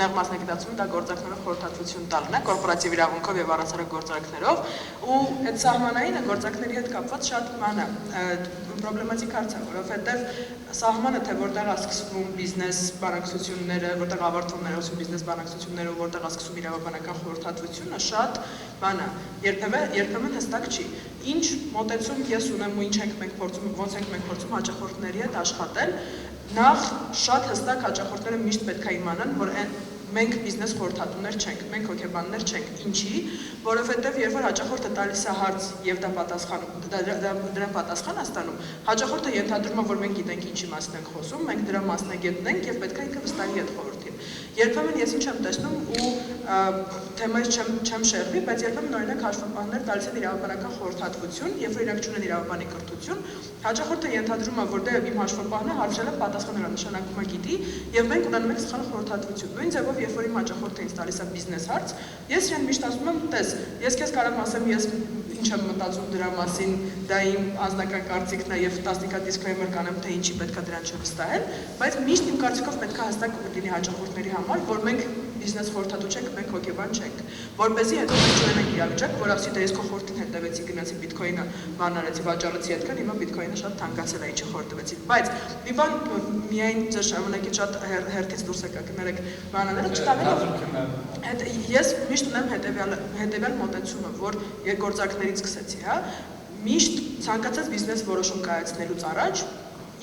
նեղ մասնագիտացումը դա գործարքներով խորհրդատվություն տալն է, կորպորատիվ իրավունքով եւ առանցարակ գործարքներով, ու այդ սահմանային գործարքների հետ կապված շատ բան է, պրոբլեմատիկ հարց է, որովհետեւ սահմանը թե որտեղ է սկսվում բիզնես բանակցությունները, որտեղ ավարտվում ներողություն բիզնես բանակցությունները, որտեղ է սկսվում իրավաբանական խորհրդատվությունը, շատ բան է, երբեմն հստակ չի։ Ինչ մոտեցում ես ունեմ ու ինչ ենք մենք փորձում, ոնց ենք մենք փորձում հաճախորդների հետ աշխատել, նախ շատ հստակ հաճախորդները միշտ պետք է իմանան, որ մենք բիզնես խորհրդատուներ չենք, մենք հոգեբաններ չենք, ինչի, որովհետև երբ որ հաճախորդը տալիս է հարց եւ դրան պատասխան է ստանում, հաճախորդը ենթադրում է, որ մենք գիտենք ինչի մասին ենք խոսում, մենք դրա մասնագետն ենք եւ պետք է ինքը վստահի այդ խորհրդին։ Երբեմն ես ինչ եմ տեսնում ու թեմայից չեմ շեղվի, բայց երբեմն օրինակ հաշվապահներ տալիս են իրավաբանական խորհրդատվություն, երբ որ իրանք չունեն իրավաբանի կրթություն, հաճախորդը ենթադրում է, որ դե իմ հաշվապահն է, հարցրել է, պատասխանել է, նշանակում է գիտի, եւ մենք ունենում ենք սխալ խորհրդատվություն։ Նույն ձևով երբ որ իմ հաճախորդը ինձ տալիս է բիզնես հարց, ես իրեն միշտ ասում եմ, տես, ես քեզ կարող եմ ասեմ, ես ինչ եմ մտածում դրա մասին, դա իմ անձնական կարծիքն է եւ 10 հատ դիսկլեյմեր կանեմ, թե ինչի պետքա դրան չվստահել, բայց միշտ իմ կարծիքով պետքա հստակ լինի հաճախորդների համար, որ մենք բիզնես խորհրդատու չենք, մենք հոգեբան չենք, որպեսզի հետո մենք չունենանք իրավիճակ, որ ասի դե ես քո խորհրդին հետևեցի, գնացի բիտքոինը բան արեցի, վաճառեցի այդքան, հիմա բիտքոինը շատ թանկացել է, ինչի խորհրդվեցի, բայց մի բան միայն ձեր ժամանակից շատ հերթից դուրս եկա կներեք բանաները չտանելով, ես միշտ ունեմ հետևյալ մոտեցումը, որ գործարքներից սկսեցի, հա, միշտ ցանկացած բիզնես որոշում կայացնելուց առաջ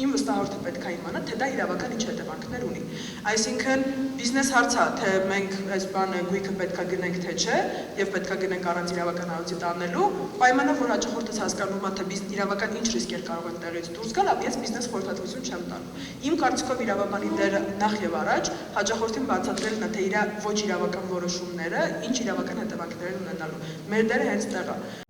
իմ վստահորդը պետք է իմանա, թե դա իրավական ինչ հետևանքներ ունի։ Այսինքն բիզնես հարց է, թե մենք այս բանը գույքը պետք է գնենք, թե չէ, եւ պետք է գնենք առանց իրավական аудիտ անելու, պայմանով որ հաճախորդս հասկանում է, թե իրավական ինչ ռիսկեր կարող են տեղից դուրս գալ, ապա ես բիզնես խորհրդատվություն չեմ տալու։ Իմ կարծիքով իրավաբանի դերը նախ եւ առաջ հաճախորդին բացատրելն է, թե իր ոչ իրավական որոշումները ինչ իրավական հետևանքներ են ունենալու։ Մեր դերը հենց տեղ է։